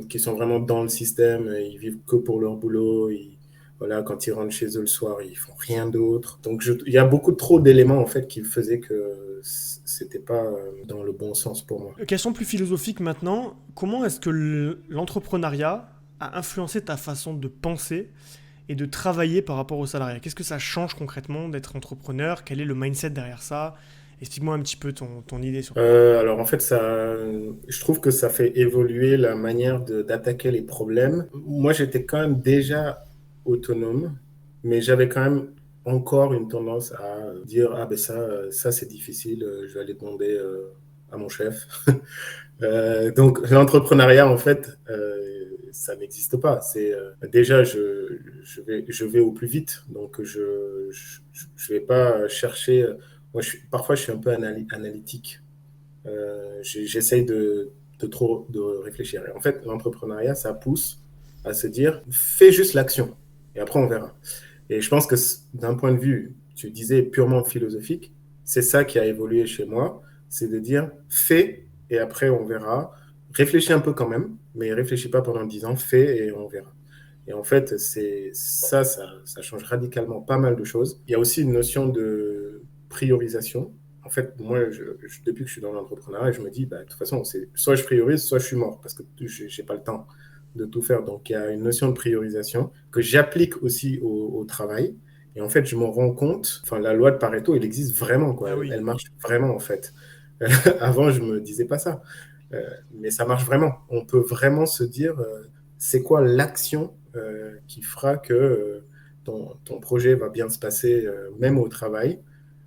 qui sont vraiment dans le système, ils vivent que pour leur boulot, voilà, quand ils rentrent chez eux le soir, ils font rien d'autre. Donc, il y a beaucoup trop d'éléments, en fait, qui faisaient que c'était pas dans le bon sens pour moi. Question plus philosophique maintenant, comment est-ce que l'entrepreneuriat a influencé ta façon de penser et de travailler par rapport au salariat? Qu'est-ce que ça change concrètement d'être entrepreneur? Quel est le mindset derrière ça? Explique-moi un petit peu ton idée sur tout ça. Alors en fait, je trouve que ça fait évoluer la manière d'attaquer les problèmes. Moi, j'étais quand même déjà autonome, mais j'avais quand même encore une tendance à dire, ah ben ça c'est difficile, je vais aller demander à mon chef. Donc l'entrepreneuriat, en fait, ça n'existe pas. Déjà, je vais au plus vite, donc je vais pas chercher. Moi, parfois, je suis un peu analytique. J'essaye de réfléchir. Et en fait, l'entrepreneuriat, ça pousse à se dire, fais juste l'action et après on verra. Et je pense que d'un point de vue, tu disais, purement philosophique, c'est ça qui a évolué chez moi, c'est de dire, fais et après on verra. Réfléchis un peu quand même, mais réfléchis pas pendant 10 ans, fais et on verra. Et en fait, ça change radicalement pas mal de choses. Il y a aussi une notion de priorisation. En fait, moi, depuis que je suis dans l'entrepreneuriat, je me dis, bah, de toute façon, c'est soit je priorise, soit je suis mort, parce que je n'ai pas le temps de tout faire. Donc, il y a une notion de priorisation que j'applique aussi au travail. Et en fait, je m'en rends compte, enfin, la loi de Pareto, elle existe vraiment, quoi. Ah oui. Elle marche vraiment, en fait. Avant, je ne me disais pas ça. Mais ça marche vraiment. On peut vraiment se dire, c'est quoi l'action qui fera que ton projet va bien se passer, même au travail.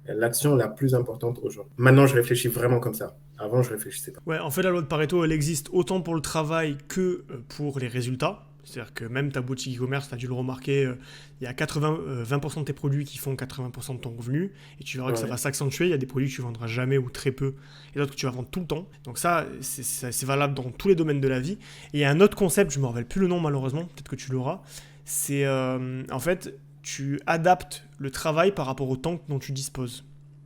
L'action la plus importante aujourd'hui. Maintenant, je réfléchis vraiment comme ça. Avant, je réfléchissais pas. Ouais, en fait, la loi de Pareto, elle existe autant pour le travail que pour les résultats. C'est-à-dire que même ta boutique e-commerce, tu as dû le remarquer, il y a 20% de tes produits qui font 80% de ton revenu, et tu verras que ça va s'accentuer. Il y a des produits que tu vendras jamais ou très peu, et d'autres que tu vas vendre tout le temps. Donc ça, c'est valable dans tous les domaines de la vie. Et il y a un autre concept, je ne me rappelle plus le nom malheureusement, peut-être que tu l'auras, c'est en fait, tu adaptes le travail par rapport au temps dont tu disposes.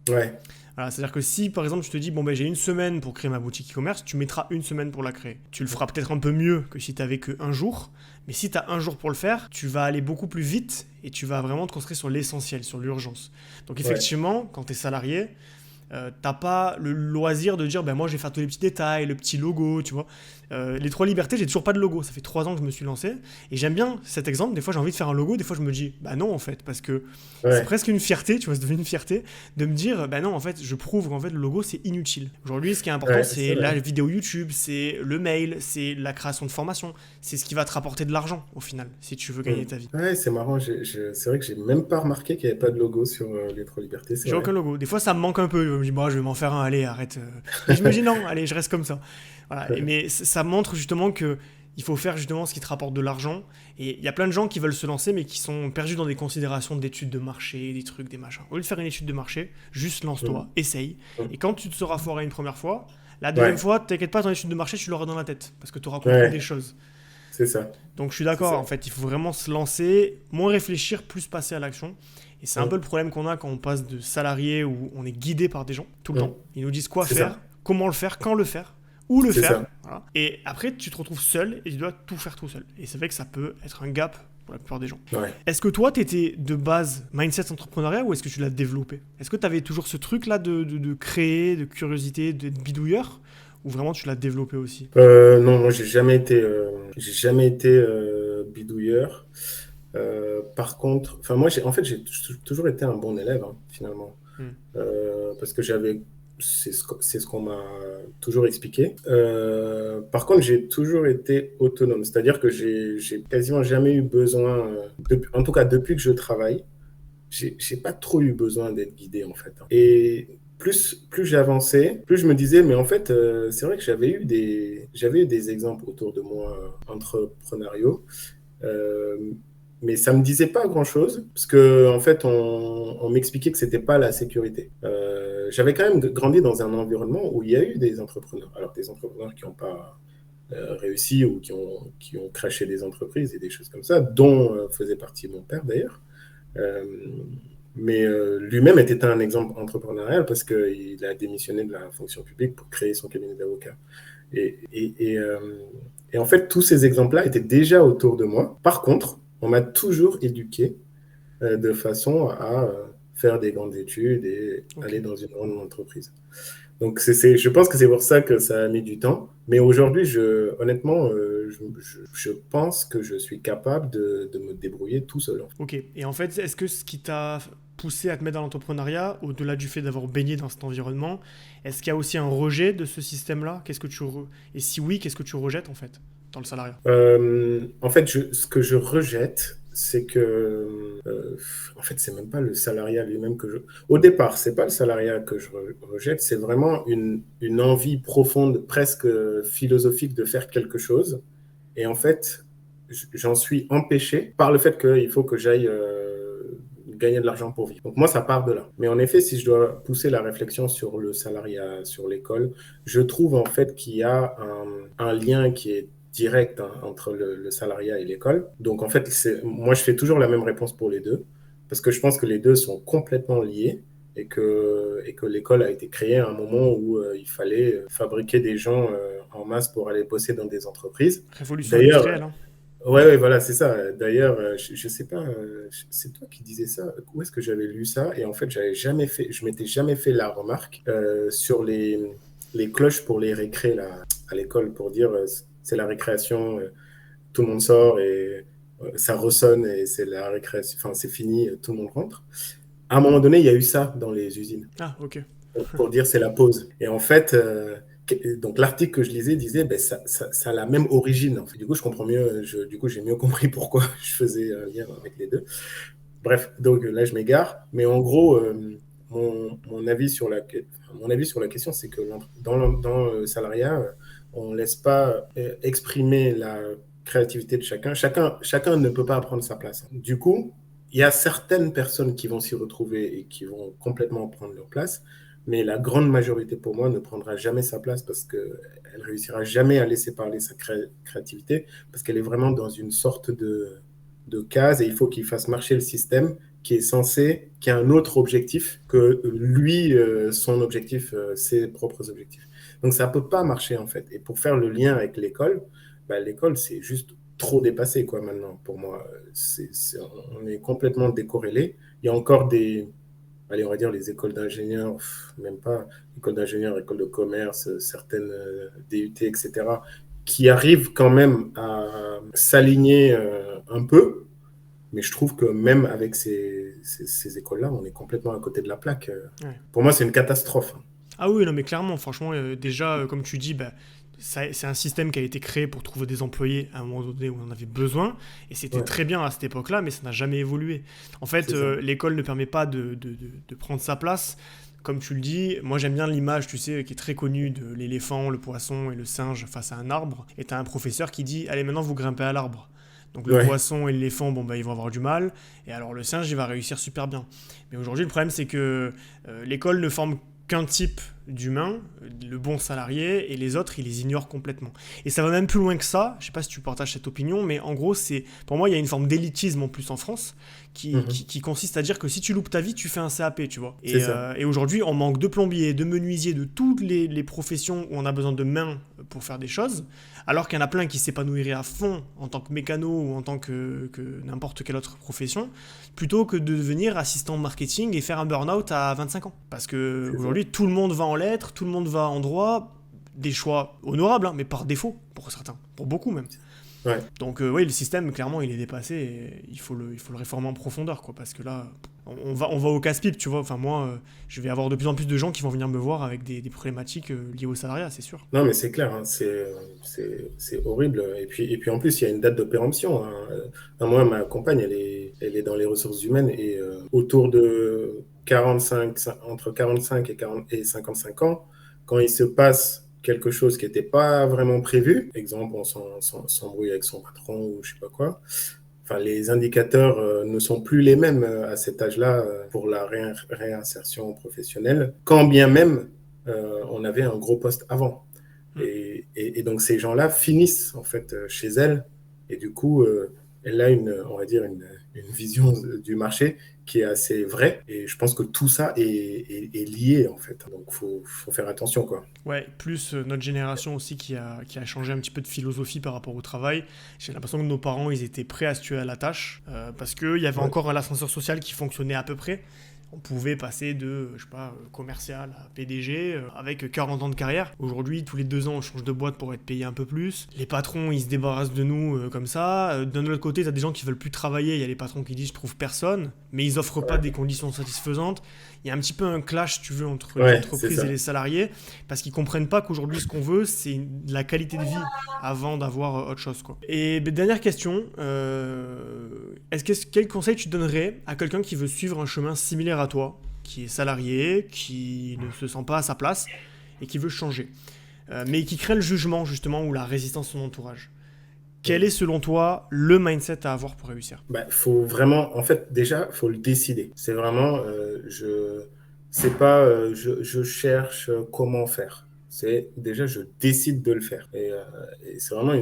Ouais. Voilà, c'est-à-dire que si par exemple je te dis bon ben j'ai une semaine pour créer ma boutique e-commerce, tu mettras une semaine pour la créer. Tu le feras peut-être un peu mieux que si tu n'avais qu'un jour, mais si tu as un jour pour le faire, tu vas aller beaucoup plus vite et tu vas vraiment te concentrer sur l'essentiel, sur l'urgence. Donc effectivement, quand tu es salarié, t'as pas le loisir de dire ben moi je vais faire tous les petits détails, le petit logo, tu vois. Les 3 libertés, j'ai toujours pas de logo. Ça fait 3 ans que je me suis lancé et j'aime bien cet exemple. Des fois j'ai envie de faire un logo, des fois je me dis bah non en fait, parce que c'est presque une fierté, tu vois, c'est devenu une fierté de me dire bah non en fait je prouve qu'en fait le logo c'est inutile. Aujourd'hui ce qui est important c'est la vidéo YouTube, c'est le mail, c'est la création de formation, c'est ce qui va te rapporter de l'argent au final si tu veux gagner ta vie. Ouais, c'est marrant, c'est vrai que j'ai même pas remarqué qu'il n'y avait pas de logo sur les 3 libertés, c'est J'ai vrai. aucun logo. Des fois, ça me manque un peu. Je me dis, bon, je vais m'en faire un, allez, arrête. Mais je me dis, non, allez, je reste comme ça. Voilà. Mais ça montre justement que il faut faire justement ce qui te rapporte de l'argent. Et il y a plein de gens qui veulent se lancer, mais qui sont perdus dans des considérations d'études de marché, des trucs, des machins. Au lieu de faire une étude de marché, juste lance-toi, essaye. Et quand tu te seras foiré une première fois, la deuxième fois, t'inquiète pas, ton étude de marché, tu l'auras dans la tête. Parce que tu auras compris des choses. C'est ça. Donc je suis d'accord, en fait, il faut vraiment se lancer, moins réfléchir, plus passer à l'action. Et c'est un peu le problème qu'on a quand on passe de salarié où on est guidé par des gens tout le temps. Ils nous disent quoi faire, comment le faire, quand le faire, où le faire. Voilà. Et après, tu te retrouves seul et tu dois tout faire tout seul. Et c'est vrai que ça peut être un gap pour la plupart des gens. Est-ce que toi, tu étais de base mindset entrepreneuriat ou est-ce que tu l'as développé? Est-ce que tu avais toujours ce truc-là de créer, de curiosité, d'être bidouilleur? Ou vraiment tu l'as développé aussi? Non, moi j'ai jamais été bidouilleur. Par contre, enfin moi en fait j'ai toujours été un bon élève finalement, parce que c'est ce qu'on m'a toujours expliqué. Par contre, j'ai toujours été autonome, c'est-à-dire que j'ai quasiment jamais eu besoin, en tout cas depuis que je travaille, j'ai pas trop eu besoin d'être guidé en fait. Et plus j'avançais, plus je me disais, mais en fait, c'est vrai que j'avais eu des exemples autour de moi entrepreneuriaux, mais ça me disait pas grand-chose, parce que en fait, on m'expliquait que c'était pas la sécurité. J'avais quand même grandi dans un environnement où il y a eu des entrepreneurs, alors des entrepreneurs qui n'ont pas réussi ou qui ont craché des entreprises et des choses comme ça, dont faisait partie mon père d'ailleurs. Mais lui-même était un exemple entrepreneurial parce qu'il a démissionné de la fonction publique pour créer son cabinet d'avocat. Et en fait, tous ces exemples-là étaient déjà autour de moi. Par contre, on m'a toujours éduqué de façon à faire des grandes études et aller dans une grande entreprise. Donc, je pense que c'est pour ça que ça a mis du temps. Mais aujourd'hui, honnêtement, je pense que je suis capable de me débrouiller tout seul. Ok. Et en fait, est-ce que ce qui t'a poussé à te mettre dans l'entrepreneuriat, au-delà du fait d'avoir baigné dans cet environnement, est-ce qu'il y a aussi un rejet de ce système-là? Et si oui, qu'est-ce que tu rejettes en fait dans le salariat? En fait, ce que je rejette, c'est que, en fait, c'est même pas le salariat lui-même Au départ, c'est pas le salariat que je rejette, c'est vraiment une envie profonde, presque philosophique de faire quelque chose. Et en fait, j'en suis empêché par le fait qu'il faut que j'aille gagner de l'argent pour vivre. Donc moi, ça part de là. Mais en effet, si je dois pousser la réflexion sur le salariat, sur l'école, je trouve en fait qu'il y a un lien qui est direct entre le salariat et l'école. Donc en fait, moi, je fais toujours la même réponse pour les deux, parce que je pense que les deux sont complètement liés et que l'école a été créée à un moment où il fallait fabriquer des gens en masse pour aller bosser dans des entreprises. Révolution D'ailleurs, industrielle, hein. ouais, voilà, c'est ça. D'ailleurs, je sais pas, c'est toi qui disais ça. Où est-ce que j'avais lu ça? Et en fait, je m'étais jamais fait la remarque sur les cloches pour les récrés là, à l'école pour dire c'est la récréation, tout le monde sort et ça ressonne et c'est la récréation, enfin c'est fini, tout le monde rentre. À un moment donné, il y a eu ça dans les usines Ah, ok. pour dire c'est la pause. Et en fait, donc l'article que je lisais disait ben, ça a la même origine. En fait. Du coup, je comprends mieux, du coup, j'ai mieux compris pourquoi je faisais un lien avec les deux. Bref, donc là, je m'égare. Mais en gros, mon avis sur la question, c'est que dans le salariat, on ne laisse pas exprimer la créativité de chacun. Chacun ne peut pas prendre sa place. Du coup, il y a certaines personnes qui vont s'y retrouver et qui vont complètement prendre leur place, mais la grande majorité, pour moi, ne prendra jamais sa place parce qu'elle ne réussira jamais à laisser parler sa créativité, parce qu'elle est vraiment dans une sorte de case et il faut qu'il fasse marcher le système qui a un autre objectif que lui, son objectif, ses propres objectifs. Donc ça ne peut pas marcher en fait. Et pour faire le lien avec l'école, bah, l'école, c'est juste trop dépassé quoi maintenant pour moi. On est complètement décorrélé. Il y a encore allez, on va dire les écoles d'ingénieurs, même pas, écoles d'ingénieurs, écoles de commerce, certaines DUT, etc., qui arrivent quand même à s'aligner un peu, mais je trouve que même avec ces écoles-là, on est complètement à côté de la plaque. Ouais. Pour moi, c'est une catastrophe. Ah oui, non, mais clairement, franchement, déjà, comme tu dis, bah, c'est un système qui a été créé pour trouver des employés à un moment donné où on en avait besoin, et c'était Ouais, très bien à cette époque-là, mais ça n'a jamais évolué. En fait, c'est ça. l'école ne permet pas de prendre sa place. Comme tu le dis, moi j'aime bien l'image, tu sais, qui est très connue de l'éléphant, le poisson et le singe face à un arbre, et t'as un professeur qui dit, allez, maintenant vous grimpez à l'arbre. Donc le Ouais, poisson et l'éléphant, bon, bah, ils vont avoir du mal, et alors le singe, il va réussir super bien. Mais aujourd'hui, le problème, c'est que l'école ne forme qu'un type d'humain, le bon salarié, et les autres, ils les ignorent complètement. Et ça va même plus loin que ça, je sais pas si tu partages cette opinion, mais en gros, pour moi, il y a une forme d'élitisme en plus en France, qui consiste à dire que si tu loupes ta vie, tu fais un CAP, tu vois. c'est Et, ça. et aujourd'hui, on manque de plombiers, de menuisiers, de toutes les professions où on a besoin de mains pour faire des choses, alors qu'il y en a plein qui s'épanouiraient à fond en tant que mécano ou en tant que n'importe quelle autre profession, plutôt que de devenir assistant marketing et faire un burn-out à 25 ans. Parce que C'est ça. aujourd'hui, tout le monde va en lettres, tout le monde va en droit, des choix honorables, hein, mais par défaut, pour certains, pour beaucoup même. Ouais. Donc oui, le système, clairement, il est dépassé et il faut le réformer en profondeur, quoi, parce que là, on va au casse-pipe, tu vois. Enfin, moi, je vais avoir de plus en plus de gens qui vont venir me voir avec des problématiques liées au salariat, c'est sûr. Non, mais c'est clair, hein, c'est horrible. Et puis en plus, il y a une date de péremption. Hein. Moi, ma compagne, elle est dans les ressources humaines et autour de 45, entre 45 et 40 et 55 ans, quand il se passe quelque chose qui n'était pas vraiment prévu, exemple, on s'embrouille avec son patron ou je sais pas quoi, enfin, les indicateurs ne sont plus les mêmes à cet âge-là pour la réinsertion professionnelle, quand bien même on avait un gros poste avant. Mm. Et donc ces gens-là finissent en fait chez elle et du coup elle a on va dire une vision du marché qui est assez vraie et je pense que tout ça est lié en fait. Donc faut faire attention quoi. Ouais, plus notre génération aussi qui a changé un petit peu de philosophie par rapport au travail. J'ai l'impression que nos parents, ils étaient prêts à se tuer à la tâche parce qu'il y avait Ouais, encore un ascenseur social qui fonctionnait à peu près. On pouvait passer de, je sais pas, commercial à PDG avec 40 ans de carrière. Aujourd'hui, tous les 2 ans, on change de boîte pour être payé un peu plus. Les patrons, ils se débarrassent de nous comme ça. D'un autre côté, t'as des gens qui veulent plus travailler. Il y a les patrons qui disent je trouve personne, mais ils offrent pas des conditions satisfaisantes. Il y a un petit peu un clash, si tu veux, entre les ouais, c'est entreprises et ça. les salariés, parce qu'ils comprennent pas qu'aujourd'hui, ce qu'on veut, c'est la qualité de vie avant d'avoir autre chose, quoi. Et dernière question, quel conseil tu donnerais à quelqu'un qui veut suivre un chemin similaire à toi, qui est salarié, qui ne se sent pas à sa place et qui veut changer, mais qui craint le jugement justement ou la résistance de son entourage? Quel est selon toi le mindset à avoir pour réussir? Faut vraiment, en fait, déjà, faut le décider. C'est vraiment, c'est pas, je cherche comment faire. C'est déjà, je décide de le faire. Et c'est vraiment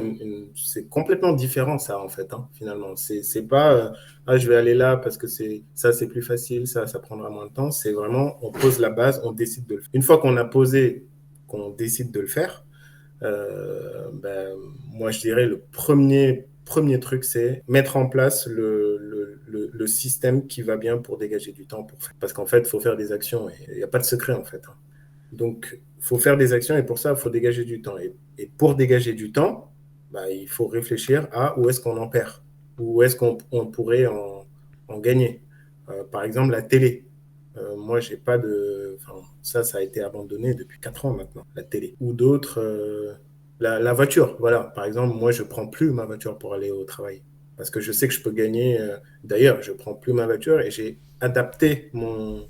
c'est complètement différent ça en fait, hein, finalement. C'est pas, je vais aller là parce que c'est plus facile, ça prendra moins de temps. C'est vraiment, on pose la base, on décide de le faire. Une fois qu'on a posé, qu'on décide de le faire, moi je dirais le premier truc, c'est mettre en place le système qui va bien pour dégager du temps pour faire. Parce qu'en fait, il faut faire des actions et il n'y a pas de secret en fait, hein. Donc, il faut faire des actions et pour ça, il faut dégager du temps. Et pour dégager du temps, il faut réfléchir à où est-ce qu'on en perd, où est-ce qu'on pourrait en gagner. Par exemple, la télé. Moi, j'ai pas de. Enfin, ça a été abandonné depuis 4 ans maintenant, la télé. Ou d'autres. La voiture, voilà. Par exemple, moi, je prends plus ma voiture pour aller au travail. Parce que je sais que je peux gagner. D'ailleurs, je prends plus ma voiture et j'ai adapté mon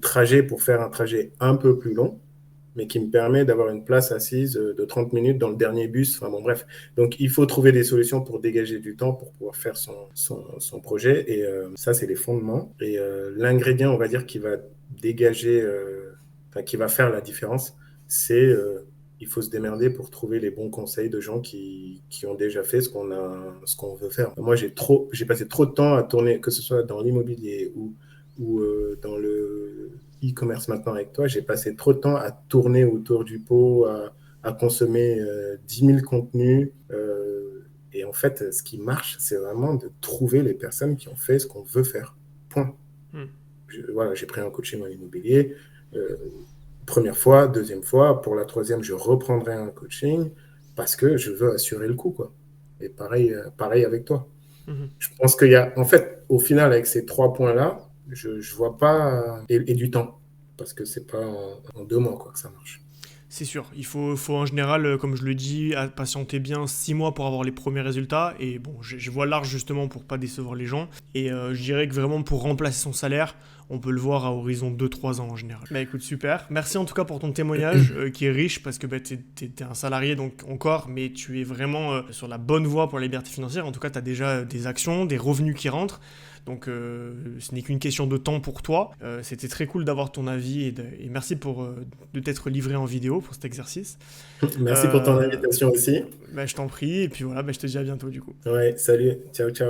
trajet pour faire un trajet un peu plus long, mais qui me permet d'avoir une place assise de 30 minutes dans le dernier bus. Enfin bon, bref. Donc, il faut trouver des solutions pour dégager du temps pour pouvoir faire son projet. Et ça, c'est les fondements. Et l'ingrédient, on va dire, qui va dégager, qui va faire la différence, c'est il faut se démerder pour trouver les bons conseils de gens qui ont déjà fait ce qu'on veut faire. Moi, j'ai passé trop de temps à tourner, que ce soit dans l'immobilier ou dans le e-commerce maintenant avec toi, j'ai passé trop de temps à tourner autour du pot, à consommer 10 000 contenus. Et en fait, ce qui marche, c'est vraiment de trouver les personnes qui ont fait ce qu'on veut faire. Point. Voilà, j'ai pris un coaching en immobilier. Première fois, deuxième fois. Pour la troisième, je reprendrai un coaching parce que je veux assurer le coup, quoi. Et pareil avec toi. Je pense qu'il y a, en fait, au final, avec ces 3 points-là, je vois pas. Et du temps. Parce que c'est pas en 2 mois quoi, que ça marche. C'est sûr, il faut en général, comme je le dis, patienter bien 6 mois pour avoir les premiers résultats. Et bon, je vois large justement pour pas décevoir les gens. Et je dirais que vraiment pour remplacer son salaire, on peut le voir à horizon 2-3 ans en général. Bah écoute, super. Merci en tout cas pour ton témoignage qui est riche parce que t'es un salarié donc encore, mais tu es vraiment sur la bonne voie pour la liberté financière. En tout cas, tu as déjà des actions, des revenus qui rentrent. Donc ce n'est qu'une question de temps pour toi. C'était très cool d'avoir ton avis et merci de t'être livré en vidéo pour cet exercice. Merci pour ton invitation aussi. Je t'en prie et puis voilà, je te dis à bientôt du coup. Ouais, salut, ciao, ciao.